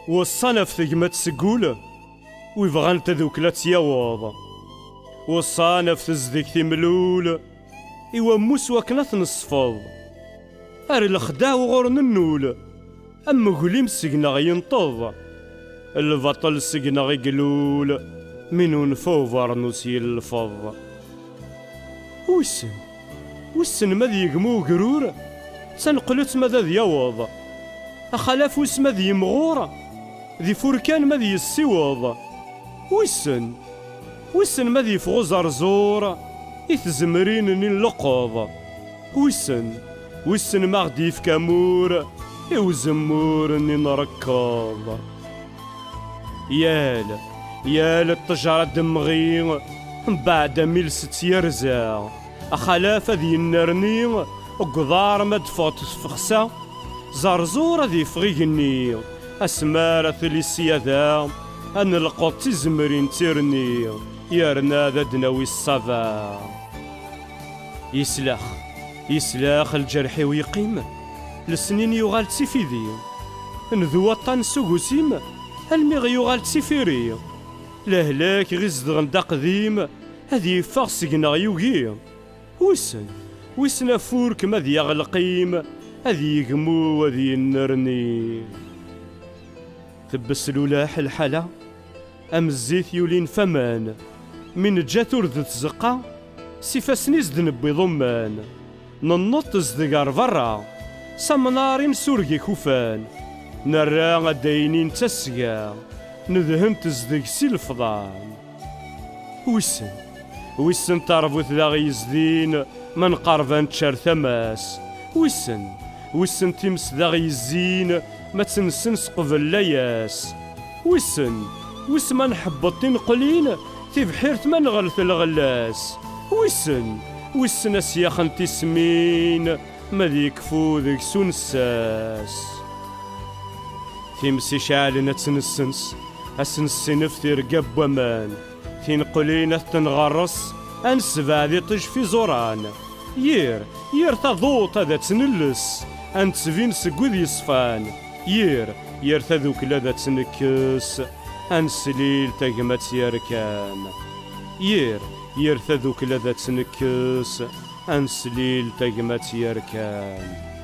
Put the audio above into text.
وصانا في ثقمة سقولة ويبغان تذوكلة يواض. وصانا في تزديك تملولة إوا موس وكنا تنصفض. أري الخداع وغورن النولة أما قوليم سقنا غينطض. البطل سقنا غيقلول منو نفوفر نسي الفض. وسن ماذا يقمو قرورة سنقلت ماذا يواض. أخلاف وس ماذا يمغورة ذي فوركان ماذا يسيواض. وسن ماذا يفغو زرزورة يتزمرين اللقاض. وسن ما غدي يفكامور يوزمور نركض. يال التجارة دمغي بعد ملست يرزا. أخلاف ذي النرني قضار ما دفعت فخسا. زرزورة ذي فغيقني أسمارة ثليسيا ذا أن القط تزمرين ترني يرنا ذا دناوي الصفا. يسلاخ الجرح ويقيم لسنين يغال تسيفيدي. نذو وطن سوغوسيم الميغ يغال تسيفيري. لهلاك غزدغن دا قديم هذي يفاغ سقنا يوغي. وسن افورك ماذي يغلقيم هذي يقمو وذي النرني. ثبس لولاح الحلا أم الزيت يولين فمان من جات ورد تزقا سيفاسني زدن بضمان. ننط زدقار برا سمنارين سورقي كوفان. نرى داينين تسقا ندهم تزدق سي الفضان. وسن تربوث ذا غيزدين من قربان تشار ثماس. وسن تمس ذا غيزين ما تنسنس قبل لياس. ما نحبطين قلين في بحيرة ما نغلث الغلاس. وسن اسياخن تسمين ما يكفو ذيك سنساس. تمسي شعلنا تنسنس اسنسن في رقب ومان. تنقلين تنغرس انسبع ذي طج في زوران. ير تضوط هذا تنلس انت سفين سقوذ يصفان. ير تذوك لذا تنكس انسليل تقمت يركان. ير تذوك لذا تنكس انسليل تقمت يركان.